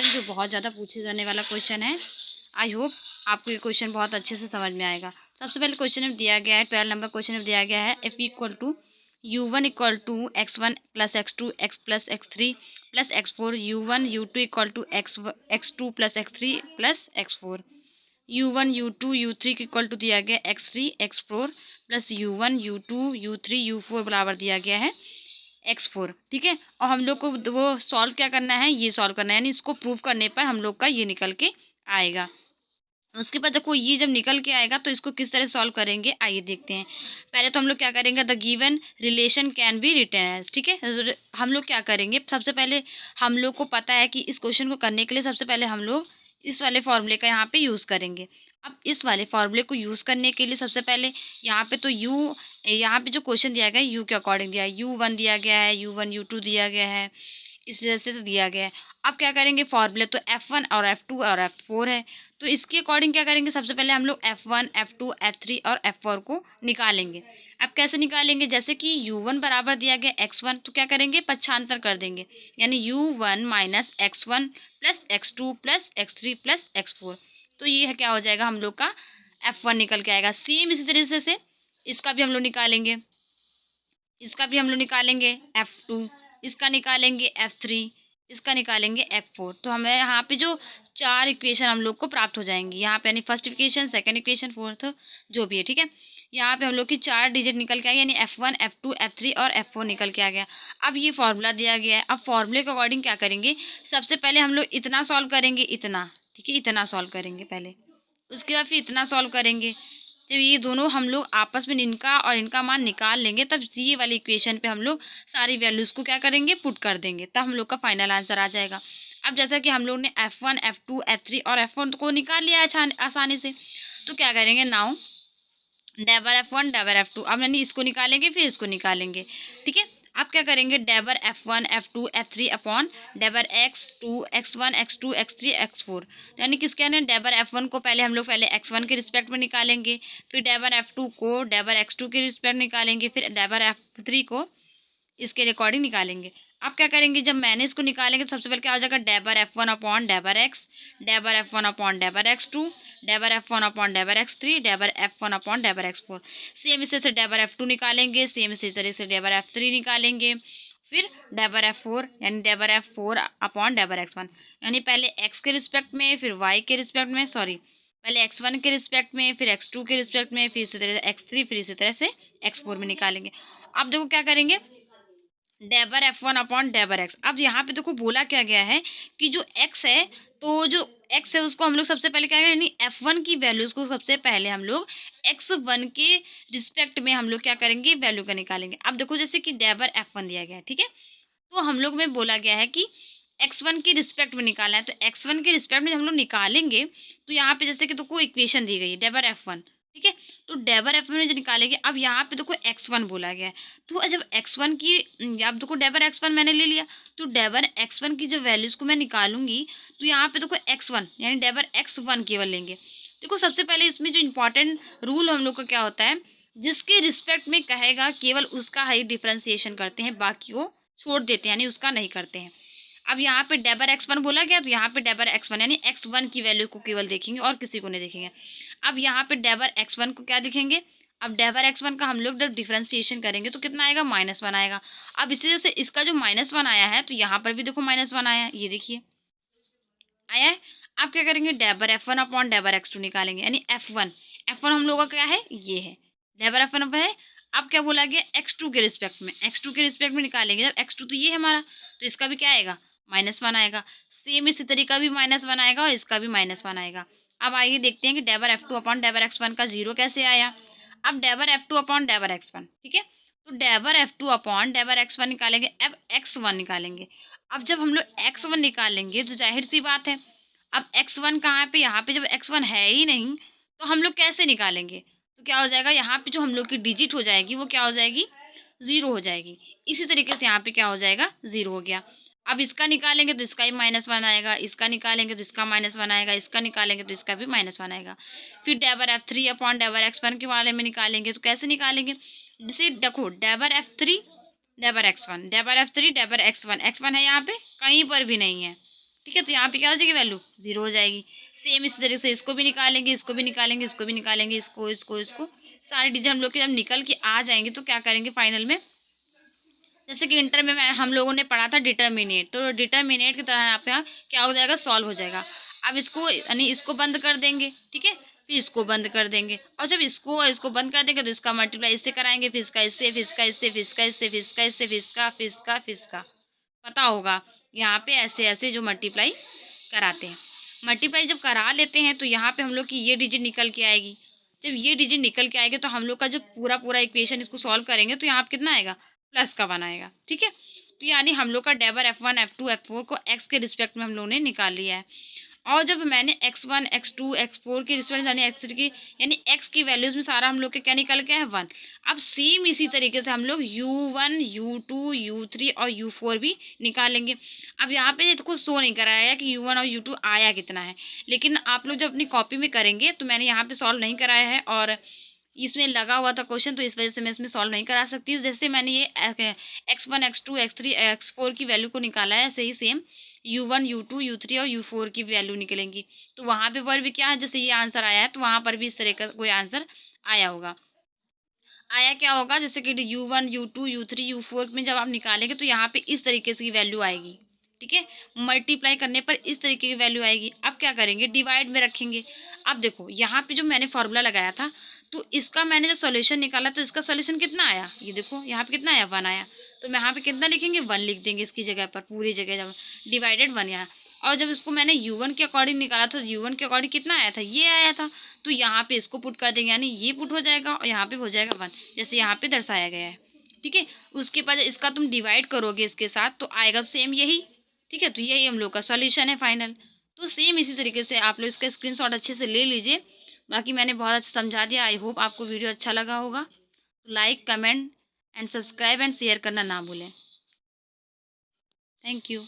Question जो बहुत ज़्यादा पूछे जाने वाला क्वेश्चन है। आई होप आपको ये क्वेश्चन बहुत अच्छे से समझ में आएगा। सबसे पहले क्वेश्चन में दिया गया है 12 नंबर क्वेश्चन में दिया गया है F equal to u1 equal to x1 plus x2 x plus x3 plus x4 u1 u2 equal to x2 plus x3 plus x4 u1 u2 u3 के इक्वल टू दिया गया x3 x4 plus u1 u2 u3 u4 बराबर दिया गया है x4। ठीक है, और हम लोग को वो सॉल्व क्या करना है, ये सॉल्व करना है, यानी इसको प्रूव करने पर हम लोग का ये निकल के आएगा। उसके बाद देखो ये जब निकल के आएगा तो इसको किस तरह सॉल्व करेंगे, आइए देखते हैं। पहले तो हम लोग क्या करेंगे, the given relation can be written as. ठीक है, हम लोग क्या करेंगे, सबसे पहले हम लोग को पता है कि इस क्वेश्चन को करने के लिए सबसे पहले हम लोग इस वाले फॉर्मूले का यहाँ पे यूज़ करेंगे। अब इस वाले फॉर्मूले को यूज़ करने के लिए सबसे पहले यहाँ पे तो यहाँ पे जो क्वेश्चन दिया गया है यू के अकॉर्डिंग दिया है, u1 दिया गया है, u1 u2 दिया गया है, इस जैसे से दिया गया है। अब क्या करेंगे, फॉर्मूले तो f1 और f2 और f4 है, तो इसके अकॉर्डिंग क्या करेंगे, सबसे पहले हम लोग f1 f2 f3 और f4 को निकालेंगे। अब कैसे निकालेंगे, जैसे कि u1 बराबर दिया गया x1, तो क्या करेंगे, पक्षांतर कर देंगे, यानी u1 minus x1 plus x2 plus x3 plus x4। तो ये क्या हो जाएगा, हम लोग का f1 निकल के आएगा। सेम इसी तरीके से इसका भी हम लोग निकालेंगे, इसका भी हम लोग निकालेंगे f2, इसका निकालेंगे f3, इसका निकालेंगे f4। तो हमें यहाँ पे जो 4 इक्वेशन हम लोग को प्राप्त हो जाएंगी यहाँ पे, यानी first equation, second equation, fourth जो भी है। ठीक है, यहाँ पे हम लोग की 4 डिजिट निकल के आ गया, यानी f1 f2 f3 और f4 निकल के आ गया। अब ये फार्मूला दिया गया है, अब फार्मूले के अकॉर्डिंग क्या करेंगे, सबसे पहले हम लोग इतना सॉल्व करेंगे, इतना, ठीक है, इतना सॉल्व करेंगे पहले, उसके बाद फिर इतना सॉल्व करेंगे। जब ये दोनों हम लोग आपस में इनका और इनका मान निकाल लेंगे, तब ये वाली इक्वेशन पे हम लोग सारी वैल्यूज़ को क्या करेंगे, पुट कर देंगे, तब हम लोग का फाइनल आंसर आ जाएगा। अब जैसा कि हम लोग ने f1 f2 f3 और f4 को निकाल लिया है आसानी से, तो क्या करेंगे, नाउ डेबर f1 डेबर f2, अब यानी इसको निकालेंगे फिर इसको निकालेंगे। ठीक है, अब क्या करेंगे, डेबर f1 f2 f3 अपॉन डेबर x2 x1 x2 x3 x4, यानी किसके यानी डेबर f1 को पहले हम लोग पहले x1 के रिस्पेक्ट में निकालेंगे, फिर डेबर f2 को डेबर x2 के रिस्पेक्ट में निकालेंगे, फिर डेबर f3 को इसके रिकॉर्डिंग निकालेंगे। अब क्या करेंगे, जब मैंने इसको निकालेंगे तो सबसे पहले क्या हो जाएगा, डेबर f1 अपॉन डेबर x, डेबर f1 अपॉन डेबर x2, डेबर f1 अपॉन डेबर x3, डेबर f1 अपॉन डेबर x4। सेम इसी से डेबर f2 निकालेंगे, सेम इसी तरह से डेबर f3 निकालेंगे, फिर डेबर f4 यानी डेबर f4 अपॉन डेबर x1, यानी पहले x के रिस्पेक्ट में, फिर y के रिस्पेक्ट में, सॉरी पहले x1 के रिस्पेक्ट में, फिर x2 के रिस्पेक्ट में, फिर इसी तरह से x3, फिर इसी तरह से x4 में निकालेंगे। अब देखो क्या करेंगे, डेबर f1 अपॉन डेबर x। अब यहाँ पे देखो बोला क्या गया है कि जो x है, तो जो x है उसको हम लोग सबसे पहले क्या करें, यानी f1 की वैल्यूज़ को सबसे पहले हम लोग x1 के रिस्पेक्ट में हम लोग क्या करेंगे, वैल्यू का निकालेंगे। अब देखो जैसे कि डेबर f1 दिया गया है, ठीक है, तो हम लोग में बोला गया है कि x1 के रिस्पेक्ट में निकालना है, तो x1 के रिस्पेक्ट में हम लोग निकालेंगे, तो यहाँ पे जैसे कि तो कोई इक्वेशन दी गई है डेबर f1, ठीक है, तो डेबर f1 में जो निकालेंगे, अब यहाँ पे देखो x1 बोला गया है, तो जब x1 की, अब देखो डेबर x1 मैंने ले लिया, तो डेबर x1 की जब वैल्यूज़ को मैं निकालूंगी, तो यहाँ पे देखो x1 यानी डेबर x1 केवल लेंगे। देखो सबसे पहले इसमें जो इम्पोर्टेंट रूल हम लोग का क्या होता है, जिसके रिस्पेक्ट में कहेगा केवल उसका ही डिफ्रेंसिएशन करते हैं, बाकी को छोड़ देते हैं, यानी उसका नहीं करते हैं। अब यहाँ पे डेबर x1 बोला गया, तो यहाँ पे डेबर x1 यानी x1 की वैल्यू को केवल देखेंगे और किसी को नहीं देखेंगे। अब यहाँ पे डेबर x1 को क्या दिखेंगे, अब डेबर x1 का हम लोग जब डिफ्रेंसिएशन करेंगे तो कितना आएगा, -1 आएगा। अब इसी से इसका जो -1 आया है, तो यहाँ पर भी देखो -1 आया है, ये देखिए आया है। अब क्या करेंगे, डेबर f1 अपॉन डेबर x2 निकालेंगे, यानी f1 हम लोगों का क्या है, ये है डेबर f1 है। अब क्या बोला गया, x2 के रिस्पेक्ट में, x2 के रिस्पेक्ट में निकालेंगे, जब x2 तो ये है हमारा, तो इसका भी क्या आएगा, -1 आएगा। सेम इसी तरीका भी -1 आएगा और इसका भी -1 आएगा। अब आइए देखते हैं कि डेबर f2 अपॉन डेबर x1 का 0 कैसे आया। अब डेबर f2 अपॉन डेबर x1, ठीक है, तो डेबर f2 अपॉन डेबर x1 निकालेंगे, अब x1 निकालेंगे। अब जब हम लोग x1 निकालेंगे तो जाहिर सी बात है, अब x1 कहाँ पे, यहाँ पे जब x1 है ही नहीं, तो हम लोग कैसे निकालेंगे, तो क्या हो जाएगा, यहाँ पे जो हम लोग की डिजिट हो जाएगी वो क्या हो जाएगी, 0 हो जाएगी। इसी तरीके से यहाँ पे क्या हो जाएगा, 0 हो गया। अब इसका निकालेंगे तो इसका भी -1 आएगा, इसका निकालेंगे तो इसका -1 आएगा, इसका निकालेंगे तो इसका भी -1 आएगा। फिर डेबर f3 अपॉन डेबर x1 के वाले में निकालेंगे, तो कैसे निकालेंगे, जैसे देखो डेबर f3 डेबर x1, डेबर f3 डेबर x1 है यहाँ पे कहीं पर भी नहीं है, ठीक है। तो यहाँ पे क्या हो जाएगी, वैल्यू 0 हो जाएगी। सेम इसी तरीके से इसको भी निकालेंगे, इसको भी निकालेंगे, इसको भी निकालेंगे, इसको सारे डिजिट हम लोग के जब निकल के आ जाएंगे तो क्या करेंगे फाइनल में, जैसे कि इंटर में हम लोगों ने पढ़ा था डिटर्मिनेट, तो डिटर्मिनेट की तरह यहाँ पे क्या हो जाएगा, सॉल्व हो जाएगा। अब इसको यानी इसको बंद कर देंगे, ठीक है, फिर इसको बंद कर देंगे, और जब इसको बंद कर देंगे तो इसका मल्टीप्लाई इससे कराएंगे, फिर इसका इससे, फिर इसका इससे, फिर इसका इससे, फिर इसका इससे, फिर इसका, फिर इसका, फिर इसका। पता होगा यहाँ पे ऐसे ऐसे जो मल्टीप्लाई कराते हैं। मल्टीप्लाई जब करा लेते हैं तो यहाँ पे हम लोग की ये डिजिट निकल के आएगी। जब ये डिजिट निकल के आएगी तो हम लोग का जब पूरा पूरा इक्वेशन इसको सॉल्व करेंगे तो यहाँ पे कितना आएगा, प्लस का 1 आएगा, ठीक है। तो यानी हम लोग का डेबर F1 F2 F4 को x के रिस्पेक्ट में हम लोगों ने निकाल लिया है। और जब मैंने x1 x2 x4 के रिस्पेक्ट यानी x3 की यानी x की वैल्यूज़ में सारा हम लोग के क्या निकल के है, 1। अब सेम इसी तरीके से हम लोग u1 u2 u3 और u4 भी निकालेंगे। अब यहाँ पे देखो शो नहीं कराया है कि u1 और u2 आया कितना है, लेकिन आप लोग जब अपनी कॉपी में करेंगे तो मैंने यहाँ पे सॉल्व नहीं कराया है और इसमें लगा हुआ था क्वेश्चन, तो इस वजह से मैं इसमें सॉल्व नहीं करा सकती हूँ। जैसे मैंने ये x1 x2 x3 x4 की वैल्यू को निकाला है, ऐसे ही सेम u1 u2 u3 और u4 की वैल्यू निकलेंगी। तो वहाँ पे पर भी क्या है, जैसे ये आंसर आया है तो वहाँ पर भी इस तरह का कोई आंसर आया होगा। आया क्या होगा, जैसे कि u1 u2 u3 u4 में जब आप निकालेंगे तो यहाँ पे इस तरीके से की वैल्यू आएगी, ठीक है। मल्टीप्लाई करने पर इस तरीके की वैल्यू आएगी। अब क्या करेंगे, डिवाइड में रखेंगे। अब देखो यहाँ पे जो मैंने फॉर्मूला लगाया था तो इसका मैंने जब सॉल्यूशन निकाला तो इसका सॉल्यूशन कितना आया, ये देखो यहाँ पे कितना आया, 1 आया। तो मैं यहाँ पे कितना लिखेंगे, 1 लिख देंगे इसकी जगह पर, पूरी जगह जब डिवाइडेड 1 यहाँ। और जब इसको मैंने u1 के अकॉर्डिंग निकाला तो u1 के अकॉर्डिंग कितना आया था, ये आया था। तो यहाँ पे इसको पुट कर देंगे, यानी ये पुट हो जाएगा और यहाँ पे हो जाएगा 1, जैसे यहाँ पे दर्शाया गया है, ठीक है। उसके बाद इसका तुम डिवाइड करोगे इसके साथ तो आएगा सेम यही, ठीक है। तो यही हम लोग का सॉल्यूशन है फाइनल। तो सेम इसी तरीके से आप लोग इसका स्क्रीनशॉट अच्छे से ले लीजिए। बाकी मैंने बहुत अच्छा समझा दिया। आई होप आपको वीडियो अच्छा लगा होगा। Like comment and subscribe and share करना ना भूलें। Thank you.